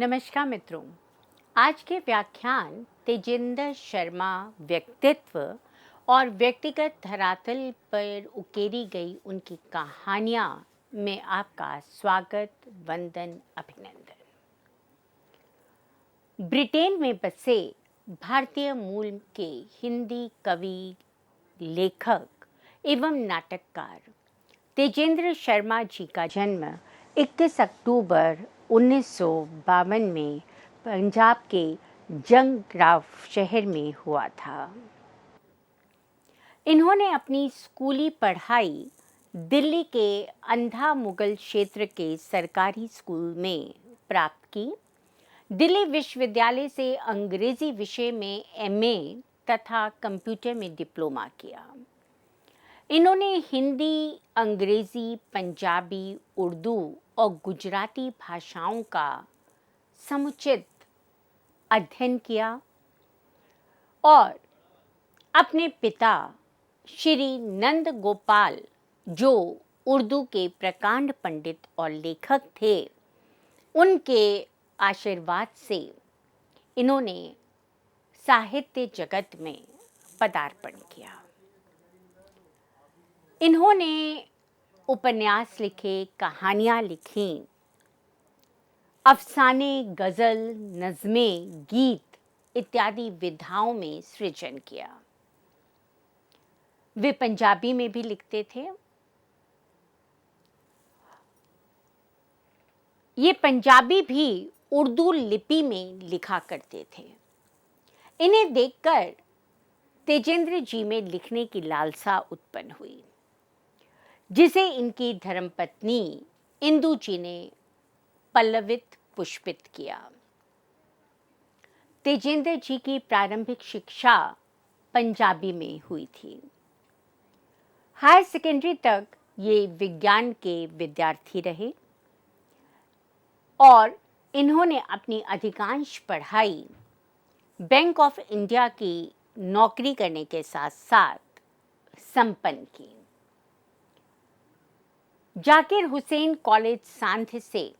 नमस्कार मित्रों, आज के व्याख्यान तेजिंदर शर्मा व्यक्तित्व और व्यक्तिगत धरातल पर उकेरी गई उनकी कहानियां में आपका स्वागत, वंदन, अभिनंदन। ब्रिटेन में बसे भारतीय मूल के हिंदी कवि, लेखक एवं नाटककार तेजिंदर शर्मा जी का जन्म 21 अक्टूबर 1952 में पंजाब के जंगराव शहर में हुआ था। इन्होंने अपनी स्कूली पढ़ाई दिल्ली के अंधा मुगल क्षेत्र के सरकारी स्कूल में प्राप्त की। दिल्ली विश्वविद्यालय से अंग्रेजी विषय में एमए तथा कंप्यूटर में डिप्लोमा किया। इन्होंने हिंदी, अंग्रेजी, पंजाबी, उर्दू और गुजराती भाषाओं का समुचित अध्ययन किया और अपने पिता श्री नंद गोपाल, जो उर्दू के प्रकांड पंडित और लेखक थे, उनके आशीर्वाद से इन्होंने साहित्य जगत में पदार्पण किया। इन्होंने उपन्यास लिखे, कहानियां लिखी, अफसाने, गजल, नज़्में, गीत इत्यादि विधाओं में सृजन किया। वे पंजाबी में भी लिखते थे। ये पंजाबी भी उर्दू लिपि में लिखा करते थे। इन्हें देखकर तेजिंदर जी में लिखने की लालसा उत्पन्न हुई, जिसे इनकी धर्मपत्नी इंदू जी ने पल्लवित पुष्पित किया। तेजिंदर जी की प्रारंभिक शिक्षा पंजाबी में हुई थी। हायर सेकेंडरी तक ये विज्ञान के विद्यार्थी रहे और इन्होंने अपनी अधिकांश पढ़ाई बैंक ऑफ इंडिया की नौकरी करने के साथ साथ संपन्न की। जाकिर हुसैन कॉलेज सांध से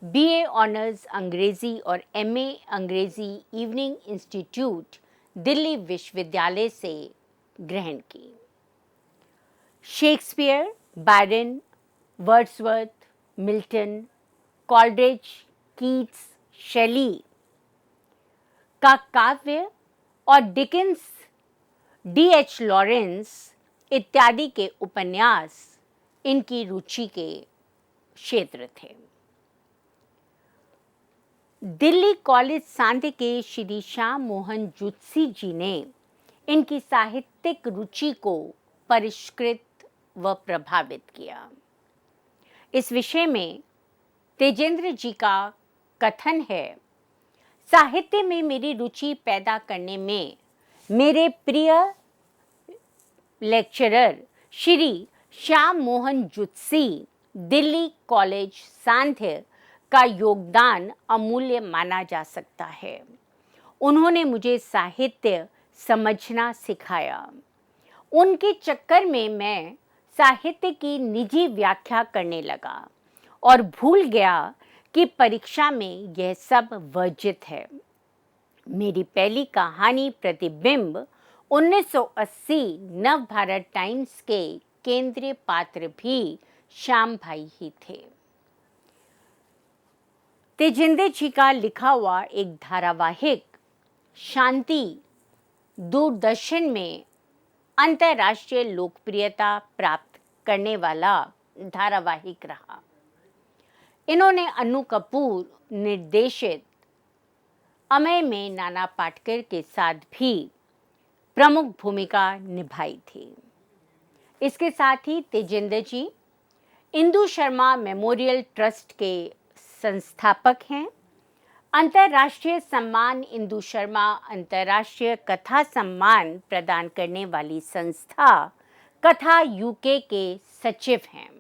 बीए ऑनर्स अंग्रेजी और एमए अंग्रेजी इवनिंग इंस्टीट्यूट दिल्ली विश्वविद्यालय से ग्रहण की। Shakespeare, Byron, Wordsworth, Milton, Coleridge, Keats, Shelley का काव्य और डिकेंस, डीएच लॉरेंस इत्यादि के उपन्यास इनकी रुचि के क्षेत्र थे। दिल्ली कॉलेज सांध के श्री श्याम मोहन जुत्सी जी ने इनकी साहित्यिक रुचि को परिष्कृत व प्रभावित किया। इस विषय में तेजिंदर जी का कथन है, साहित्य में मेरी रुचि पैदा करने में मेरे प्रिय लेक्चरर श्री श्याम मोहन जुत्सी, दिल्ली कॉलेज सांध का योगदान अमूल्य माना जा सकता है। उन्होंने मुझे साहित्य समझना सिखाया। उनके चक्कर में मैं साहित्य की निजी व्याख्या करने लगा और भूल गया कि परीक्षा में यह सब वर्जित है। मेरी पहली कहानी प्रतिबिंब 1980 नव भारत टाइम्स के केंद्रीय पात्र भी श्याम भाई ही थे। तेजिंदर जी का लिखा हुआ एक धारावाहिक शांति दूरदर्शन में अंतर्राष्ट्रीय लोकप्रियता प्राप्त करने वाला धारावाहिक रहा। इन्होंने अनु कपूर निर्देशित अमय में नाना पाटेकर के साथ भी प्रमुख भूमिका निभाई थी। इसके साथ ही तेजिंदर जी इंदू शर्मा मेमोरियल ट्रस्ट के संस्थापक हैं। अंतर्राष्ट्रीय सम्मान इंदू शर्मा अंतर्राष्ट्रीय कथा सम्मान प्रदान करने वाली संस्था कथा यूके के सचिव हैं।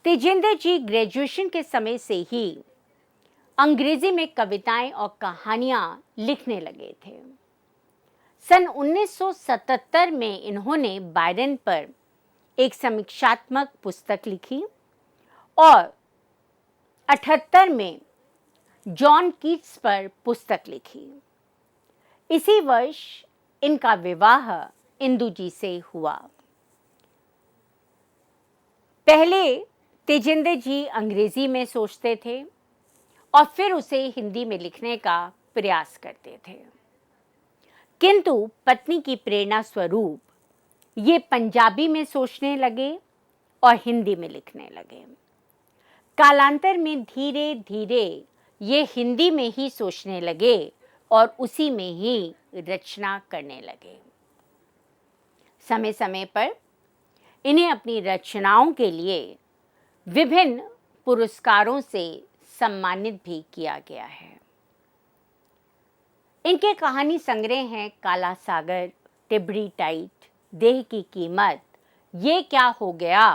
तेजिंदर जी ग्रेजुएशन के समय से ही अंग्रेजी में कविताएं और कहानियां लिखने लगे थे। सन 1977 में इन्होंने बायरन पर एक समीक्षात्मक पुस्तक लिखी और 78 में जॉन कीट्स पर पुस्तक लिखी। इसी वर्ष इनका विवाह इंदु जी से हुआ। पहले तेजिंदर जी अंग्रेजी में सोचते थे और फिर उसे हिंदी में लिखने का प्रयास करते थे, किंतु पत्नी की प्रेरणा स्वरूप ये पंजाबी में सोचने लगे और हिंदी में लिखने लगे। कालांतर में धीरे धीरे ये हिंदी में ही सोचने लगे और उसी में ही रचना करने लगे। समय समय पर इन्हें अपनी रचनाओं के लिए विभिन्न पुरस्कारों से सम्मानित भी किया गया है। इनके कहानी संग्रह हैं काला सागर, टिबड़ी टाइट, देह की कीमत, ये क्या हो गया,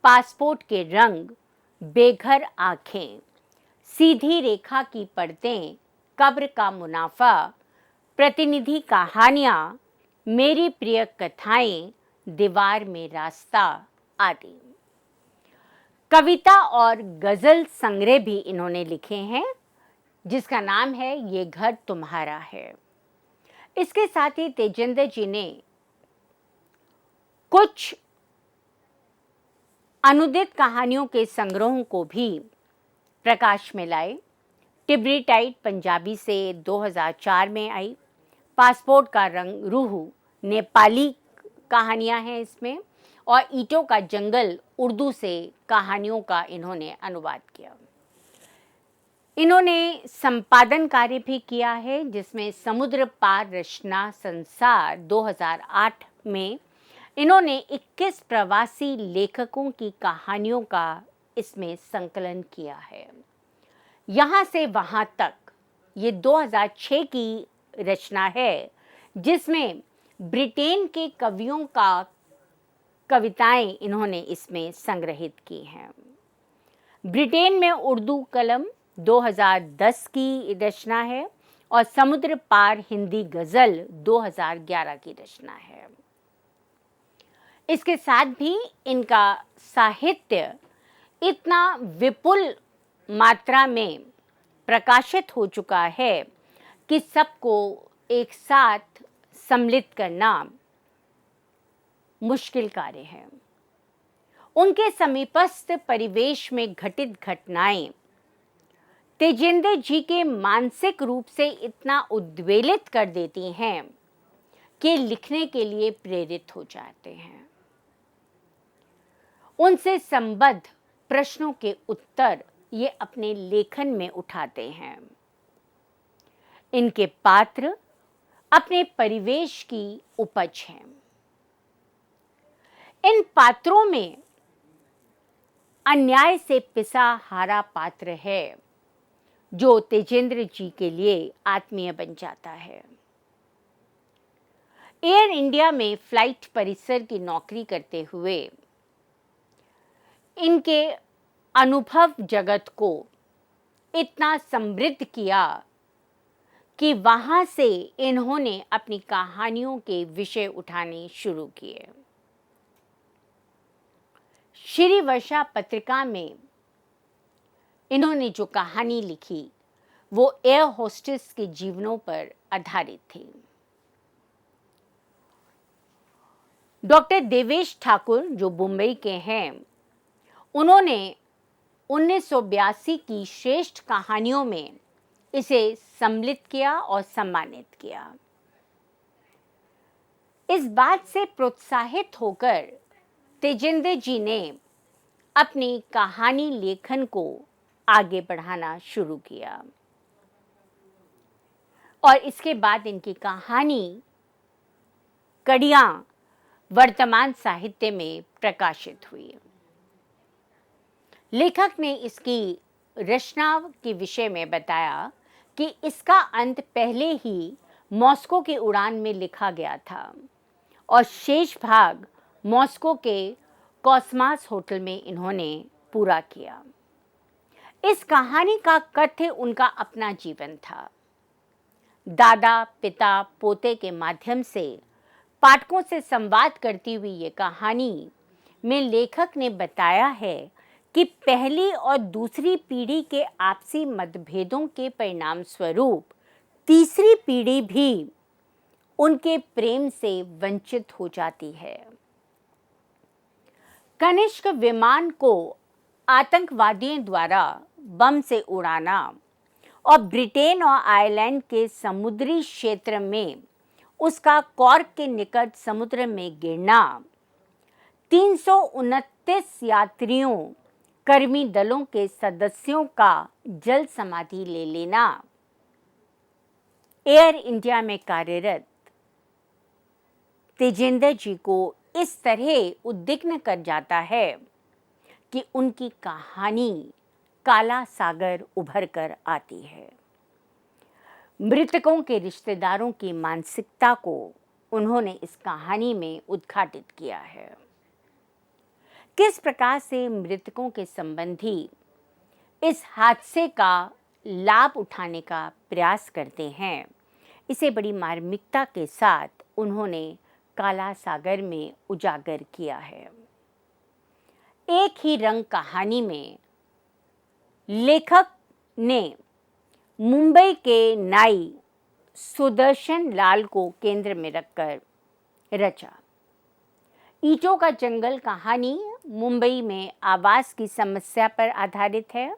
पासपोर्ट के रंग, बेघर आंखें, सीधी रेखा की परतें, कब्र का मुनाफा, प्रतिनिधि कहानियाँ, मेरी प्रिय कथाएं, दीवार में रास्ता आदि। कविता और गजल संग्रह भी इन्होंने लिखे हैं जिसका नाम है ये घर तुम्हारा है। इसके साथ ही तेजिंदर जी ने कुछ अनुदित कहानियों के संग्रहों को भी प्रकाश में लाए। टिबड़ी टाइट पंजाबी से 2004 में आई, पासपोर्ट का रंग रूह नेपाली कहानियां हैं इसमें, और ईंटों का जंगल उर्दू से कहानियों का इन्होंने अनुवाद किया। इन्होंने संपादन कार्य भी किया है जिसमें समुद्र पार रचना संसार 2008 में इन्होंने 21 प्रवासी लेखकों की कहानियों का इसमें संकलन किया है। यहाँ से वहाँ तक ये 2006 की रचना है जिसमें ब्रिटेन के कवियों का कविताएं इन्होंने इसमें संग्रहित की हैं। ब्रिटेन में उर्दू कलम 2010 की रचना है और समुद्र पार हिंदी गज़ल 2011 की रचना है। इसके साथ भी इनका साहित्य इतना विपुल मात्रा में प्रकाशित हो चुका है कि सबको एक साथ सम्मिलित करना मुश्किल कार्य है। उनके समीपस्थ परिवेश में घटित घटनाएं तेजिंदर जी के मानसिक रूप से इतना उद्वेलित कर देती हैं कि लिखने के लिए प्रेरित हो जाते हैं। उनसे संबद्ध प्रश्नों के उत्तर ये अपने लेखन में उठाते हैं। इनके पात्र अपने परिवेश की उपज हैं। इन पात्रों में अन्याय से पिसा हारा पात्र है जो तेजिंदर जी के लिए आत्मीय बन जाता है। एयर इंडिया में फ्लाइट परिसर की नौकरी करते हुए इनके अनुभव जगत को इतना समृद्ध किया कि वहां से इन्होंने अपनी कहानियों के विषय उठाने शुरू किए। श्री वर्षा पत्रिका में इन्होंने जो कहानी लिखी वो एयर होस्टेस के जीवनों पर आधारित थी। डॉक्टर देवेश ठाकुर जो मुंबई के हैं, उन्होंने 1982 की श्रेष्ठ कहानियों में इसे सम्मिलित किया और सम्मानित किया। इस बात से प्रोत्साहित होकर तेजिंदर जी ने अपनी कहानी लेखन को आगे बढ़ाना शुरू किया और इसके बाद इनकी कहानी कड़ियाँ वर्तमान साहित्य में प्रकाशित हुई। लेखक ने इसकी रचना के विषय में बताया कि इसका अंत पहले ही मॉस्को की उड़ान में लिखा गया था और शेष भाग मॉस्को के कॉस्मास होटल में इन्होंने पूरा किया। इस कहानी का कथ्य उनका अपना जीवन था। दादा, पिता, पोते के माध्यम से पाठकों से संवाद करती हुई ये कहानी में लेखक ने बताया है कि पहली और दूसरी पीढ़ी के आपसी मतभेदों के परिणाम स्वरूप तीसरी पीढ़ी भी उनके प्रेम से वंचित हो जाती है। कनिष्क विमान को आतंकवादियों द्वारा बम से उड़ाना और ब्रिटेन और आयरलैंड के समुद्री क्षेत्र में उसका कॉर्क के निकट समुद्र में गिरना, 329 यात्रियों कर्मी दलों के सदस्यों का जल समाधि ले लेना, एयर इंडिया में कार्यरत तेजेंद्र जी को इस तरह उद्विग्न कर जाता है कि उनकी कहानी काला सागर उभर कर आती है। मृतकों के रिश्तेदारों की मानसिकता को उन्होंने इस कहानी में उद्घाटित किया है। किस प्रकार से मृतकों के संबंधी इस हादसे का लाभ उठाने का प्रयास करते हैं, इसे बड़ी मार्मिकता के साथ उन्होंने काला सागर में उजागर किया है। एक ही रंग कहानी में लेखक ने मुंबई के नाई सुदर्शन लाल को केंद्र में रखकर रचा। ईंटों का जंगल कहानी मुंबई में आवास की समस्या पर आधारित है।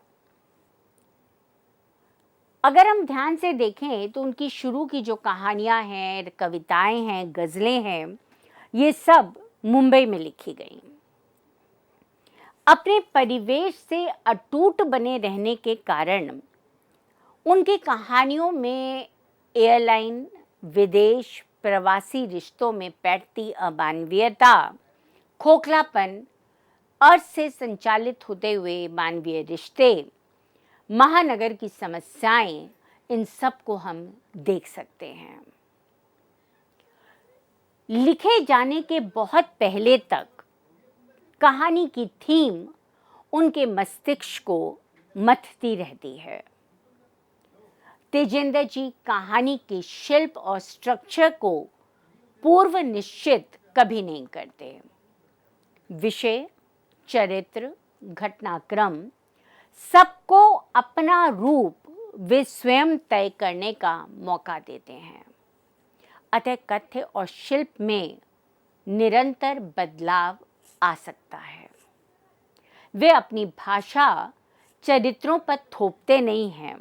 अगर हम ध्यान से देखें तो उनकी शुरू की जो कहानियां हैं, कविताएं हैं, गज़लें हैं, ये सब मुंबई में लिखी गई। अपने परिवेश से अटूट बने रहने के कारण उनकी कहानियों में एयरलाइन, विदेश, प्रवासी रिश्तों में पैठती अमानवीयता, खोखलापन, अर्थ से संचालित होते हुए मानवीय रिश्ते, महानगर की समस्याएं, इन सब को हम देख सकते हैं। लिखे जाने के बहुत पहले तक कहानी की थीम उनके मस्तिष्क को मथती रहती है। तेजेंद्र जी कहानी के शिल्प और स्ट्रक्चर को पूर्व निश्चित कभी नहीं करते। विषय, चरित्र, घटनाक्रम सबको अपना रूप वे स्वयं तय करने का मौका देते हैं। अतः कथ्य और शिल्प में निरंतर बदलाव आ सकता है। वे अपनी भाषा चरित्रों पर थोपते नहीं हैं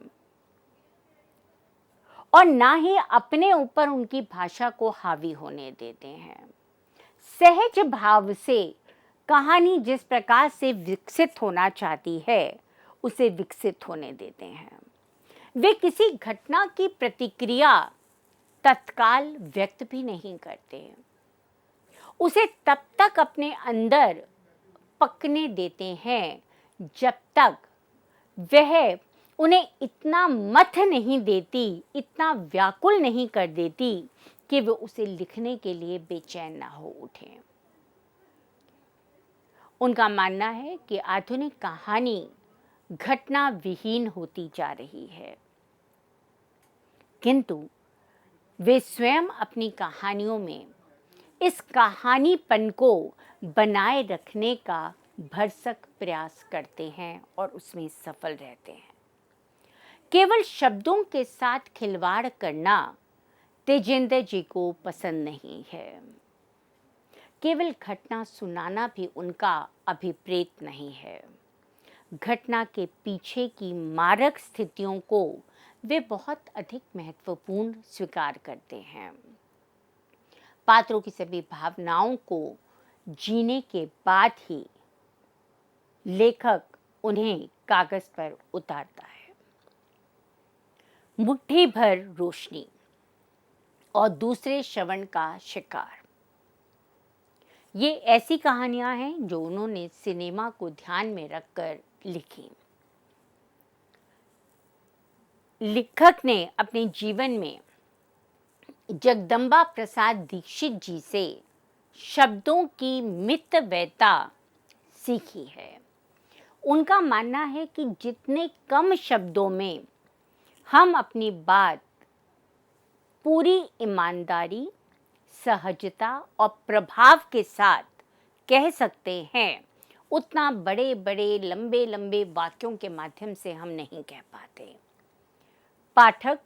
और ना ही अपने ऊपर उनकी भाषा को हावी होने देते हैं। सहज भाव से कहानी जिस प्रकार से विकसित होना चाहती है उसे विकसित होने देते हैं। वे किसी घटना की प्रतिक्रिया तत्काल व्यक्त भी नहीं करते, उसे तब तक अपने अंदर पकने देते हैं जब तक वह उन्हें इतना मथ नहीं देती, इतना व्याकुल नहीं कर देती कि वे उसे लिखने के लिए बेचैन ना हो उठें। उनका मानना है कि आधुनिक कहानी घटना विहीन होती जा रही है, किंतु वे स्वयं अपनी कहानियों में इस कहानीपन को बनाए रखने का भरसक प्रयास करते हैं और उसमें सफल रहते हैं। केवल शब्दों के साथ खिलवाड़ करना तेजेंद्र जी को पसंद नहीं है। केवल घटना सुनाना भी उनका अभिप्रेत नहीं है। घटना के पीछे की मारक स्थितियों को वे बहुत अधिक महत्वपूर्ण स्वीकार करते हैं। पात्रों की सभी भावनाओं को जीने के बाद ही लेखक उन्हें कागज पर उतारता है। मुट्ठी भर रोशनी और दूसरे श्रवण का शिकार, ये ऐसी कहानियां हैं जो उन्होंने सिनेमा को ध्यान में रखकर लिखी। लेखक ने अपने जीवन में जगदम्बा प्रसाद दीक्षित जी से शब्दों की मितव्ययता सीखी है। उनका मानना है कि जितने कम शब्दों में हम अपनी बात पूरी ईमानदारी, सहजता और प्रभाव के साथ कह सकते हैं, उतना बड़े बड़े लंबे लंबे वाक्यों के माध्यम से हम नहीं कह पाते। पाठक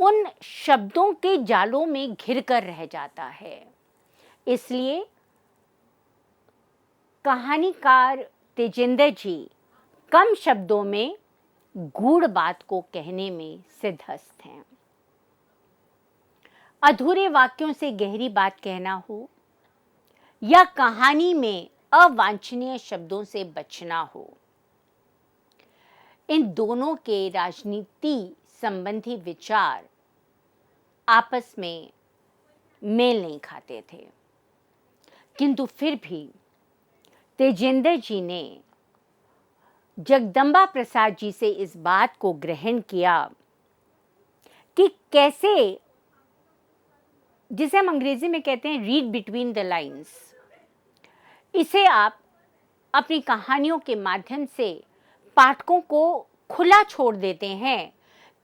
उन शब्दों के जालों में घिर कर रह जाता है। इसलिए कहानीकार तेजिंदर जी कम शब्दों में गूढ़ बात को कहने में सिद्धहस्त हैं। अधूरे वाक्यों से गहरी बात कहना हो या कहानी में अवांछनीय शब्दों से बचना हो, इन दोनों के राजनीति संबंधी विचार आपस में मेल नहीं खाते थे। किंतु फिर भी तेजिंदर जी ने जगदम्बा प्रसाद जी से इस बात को ग्रहण किया कि कैसे, जिसे हम अंग्रेजी में कहते हैं रीड बिटवीन द लाइंस, इसे आप अपनी कहानियों के माध्यम से पाठकों को खुला छोड़ देते हैं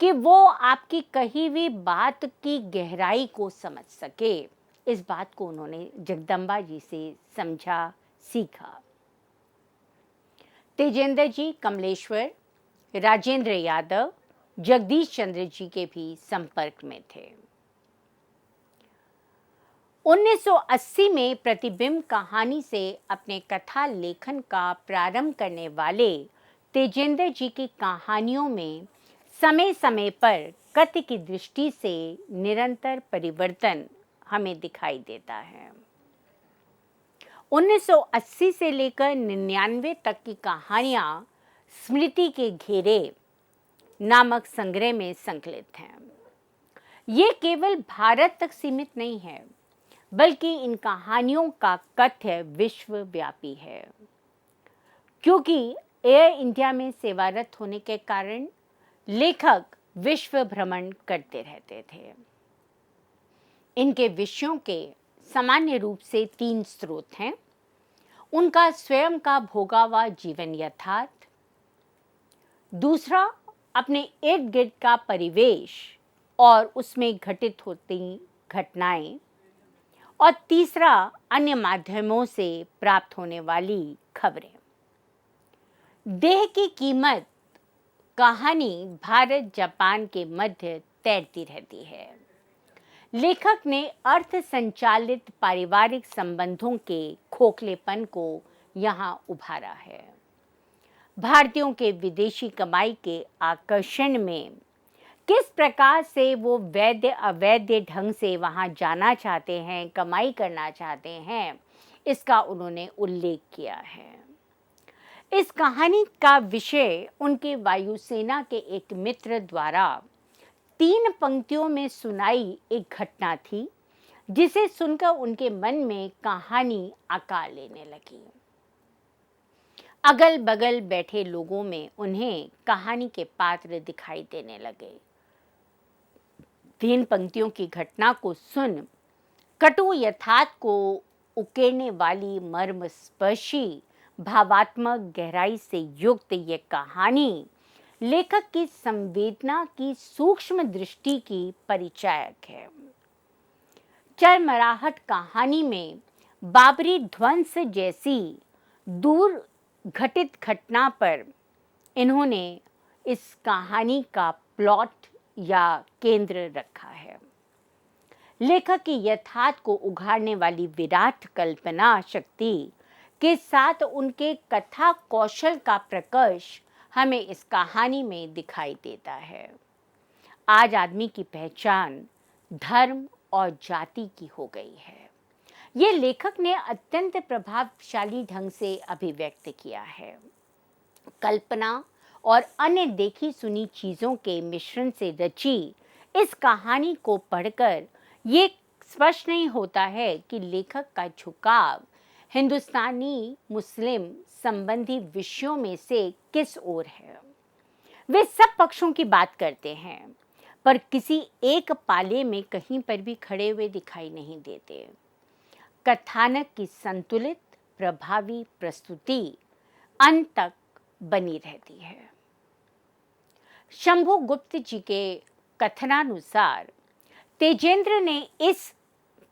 कि वो आपकी कही हुई बात की गहराई को समझ सके। इस बात को उन्होंने जगदम्बा जी से समझा, सीखा। तेजिंदर जी कमलेश्वर, राजेंद्र यादव, जगदीश चंद्र जी के भी संपर्क में थे। 1980 में प्रतिबिंब कहानी से अपने कथा लेखन का प्रारंभ करने वाले तेजिंदर जी की कहानियों में समय समय पर कथ्य की दृष्टि से निरंतर परिवर्तन हमें दिखाई देता है। 1980 से लेकर 99 तक की कहानियां स्मृति के घेरे नामक संग्रह में संकलित हैं। ये केवल भारत तक सीमित नहीं है, बल्कि इन कहानियों का कथ्य विश्वव्यापी है। क्योंकि एयर इंडिया में सेवारत होने के कारण लेखक विश्व भ्रमण करते रहते थे। इनके विषयों के सामान्य रूप से 3 स्रोत हैं। उनका स्वयं का भोगा हुआ जीवन यथार्थ, दूसरा अपने इर्द गिर्द का परिवेश और उसमें घटित होती घटनाएं, और तीसरा अन्य माध्यमों से प्राप्त होने वाली खबरें। देह की कीमत कहानी भारत जापान के मध्य तैरती रहती है। लेखक ने अर्थ संचालित पारिवारिक संबंधों के खोखलेपन को यहाँ उभारा है। भारतीयों के विदेशी कमाई के आकर्षण में किस प्रकार से वो वैध अवैध ढंग से वहाँ जाना चाहते हैं, कमाई करना चाहते हैं, इसका उन्होंने उल्लेख किया है। इस कहानी का विषय उनके वायुसेना के एक मित्र द्वारा 3 पंक्तियों में सुनाई एक घटना थी, जिसे सुनकर उनके मन में कहानी आकार लेने लगी। अगल बगल बैठे लोगों में उन्हें कहानी के पात्र दिखाई देने लगे। 3 पंक्तियों की घटना को सुन कटु यथार्थ को उकेरने वाली मर्मस्पर्शी भावात्मक गहराई से युक्त ये कहानी लेखक की संवेदना की सूक्ष्म दृष्टि की परिचायक है। चरमराहट कहानी में बाबरी ध्वंस जैसी दूर घटित घटना पर इन्होंने इस कहानी का प्लॉट या केंद्र रखा है। लेखक की यथार्थ को उघाड़ने वाली विराट कल्पना शक्ति के साथ उनके कथा कौशल का प्रकर्ष हमें इस कहानी में दिखाई देता है। आज आदमी की पहचान धर्म और जाति की हो गई है। ये लेखक ने अत्यंत प्रभावशाली ढंग से अभिव्यक्त किया है। कल्पना और अन्य देखी सुनी चीज़ों के मिश्रण से रची इस कहानी को पढ़कर ये स्पष्ट नहीं होता है कि लेखक का झुकाव हिंदुस्तानी मुस्लिम संबंधी विषयों में से किस ओर है। वे सब पक्षों की बात करते हैं, पर किसी एक पाले में कहीं पर भी खड़े हुए दिखाई नहीं देते। कथानक की संतुलित प्रभावी प्रस्तुति अंत तक बनी रहती है। शंभु गुप्त जी के कथनानुसार तेजेंद्र ने इस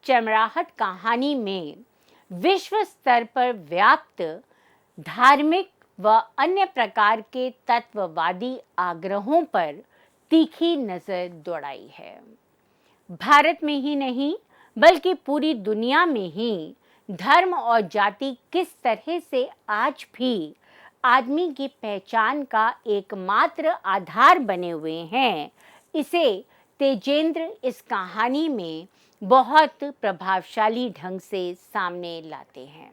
चरमराहट कहानी में विश्व स्तर पर व्याप्त धार्मिक व अन्य प्रकार के तत्ववादी आग्रहों पर तीखी नजर दौड़ाई है। भारत में ही नहीं बल्कि पूरी दुनिया में ही धर्म और जाति किस तरह से आज भी आदमी की पहचान का एकमात्र आधार बने हुए हैं, इसे तेजेंद्र इस कहानी में बहुत प्रभावशाली ढंग से सामने लाते हैं।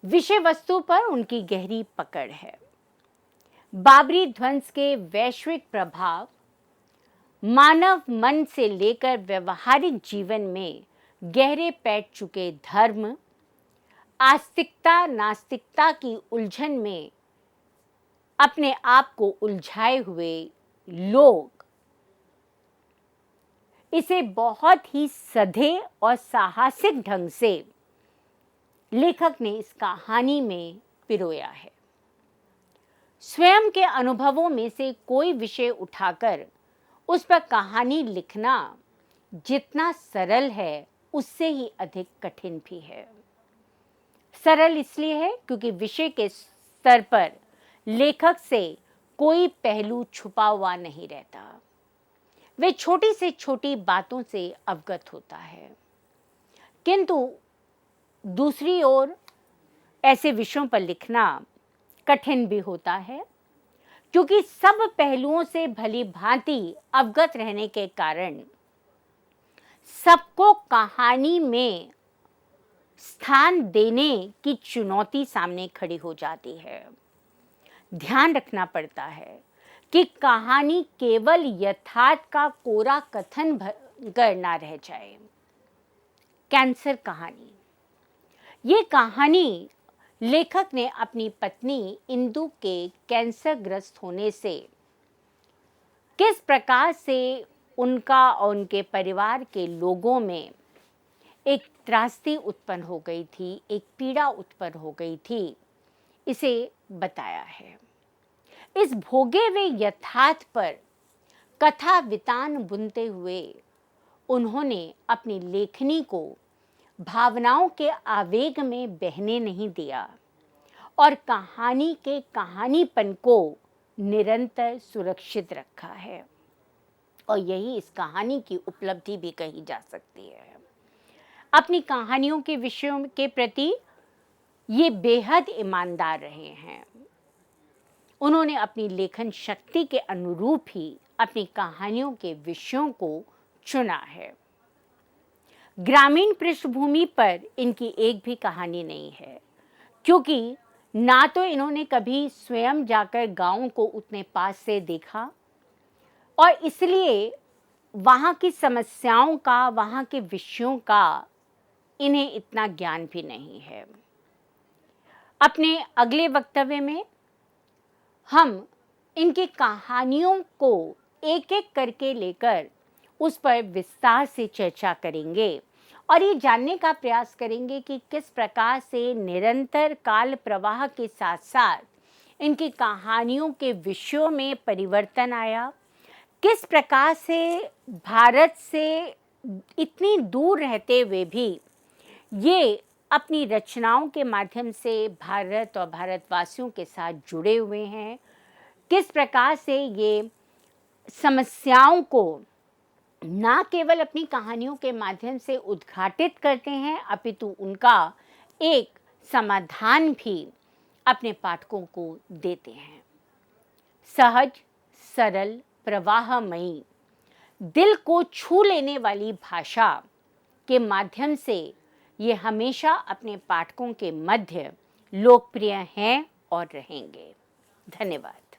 विषय वस्तु पर उनकी गहरी पकड़ है। बाबरी ध्वंस के वैश्विक प्रभाव मानव मन से लेकर व्यवहारिक जीवन में गहरे बैठ चुके धर्म, आस्तिकता नास्तिकता की उलझन में अपने आप को उलझाए हुए लोग इसे बहुत ही सधे और साहसिक ढंग से लेखक ने इस कहानी में पिरोया है। स्वयं के अनुभवों में से कोई विषय उठाकर उस पर कहानी लिखना जितना सरल है उससे ही अधिक कठिन भी है। सरल इसलिए है क्योंकि विषय के स्तर पर लेखक से कोई पहलू छुपा हुआ नहीं रहता। वे छोटी से छोटी बातों से अवगत होता है, किंतु दूसरी ओर ऐसे विषयों पर लिखना कठिन भी होता है क्योंकि सब पहलुओं से भली भांति अवगत रहने के कारण सबको कहानी में स्थान देने की चुनौती सामने खड़ी हो जाती है। ध्यान रखना पड़ता है कि कहानी केवल यथार्थ का कोरा कथन कर ना रह जाए। कैंसर कहानी, ये कहानी लेखक ने अपनी पत्नी इंदु के कैंसर ग्रस्त होने से किस प्रकार से उनका और उनके परिवार के लोगों में एक त्रासदी उत्पन्न हो गई थी, एक पीड़ा उत्पन्न हो गई थी, इसे बताया है। इस भोगे हुए यथार्थ पर कथा वितान बुनते हुए उन्होंने अपनी लेखनी को भावनाओं के आवेग में बहने नहीं दिया और कहानी के कहानीपन को निरंतर सुरक्षित रखा है। और यही इस कहानी की उपलब्धि भी कही जा सकती है। अपनी कहानियों के विषयों के प्रति ये बेहद ईमानदार रहे हैं। उन्होंने अपनी लेखन शक्ति के अनुरूप ही अपनी कहानियों के विषयों को चुना है। ग्रामीण पृष्ठभूमि पर इनकी एक भी कहानी नहीं है, क्योंकि ना तो इन्होंने कभी स्वयं जाकर गाँव को उतने पास से देखा और इसलिए वहाँ की समस्याओं का, वहाँ के विषयों का इन्हें इतना ज्ञान भी नहीं है। अपने अगले वक्तव्य में हम इनकी कहानियों को एक एक करके लेकर उस पर विस्तार से चर्चा करेंगे और ये जानने का प्रयास करेंगे कि किस प्रकार से निरंतर काल प्रवाह के साथ साथ इनकी कहानियों के विषयों में परिवर्तन आया, किस प्रकार से भारत से इतनी दूर रहते हुए भी ये अपनी रचनाओं के माध्यम से भारत और भारतवासियों के साथ जुड़े हुए हैं, किस प्रकार से ये समस्याओं को ना केवल अपनी कहानियों के माध्यम से उद्घाटित करते हैं अपितु उनका एक समाधान भी अपने पाठकों को देते हैं। सहज, सरल, प्रवाहमयी, दिल को छू लेने वाली भाषा के माध्यम से ये हमेशा अपने पाठकों के मध्य लोकप्रिय हैं और रहेंगे। धन्यवाद।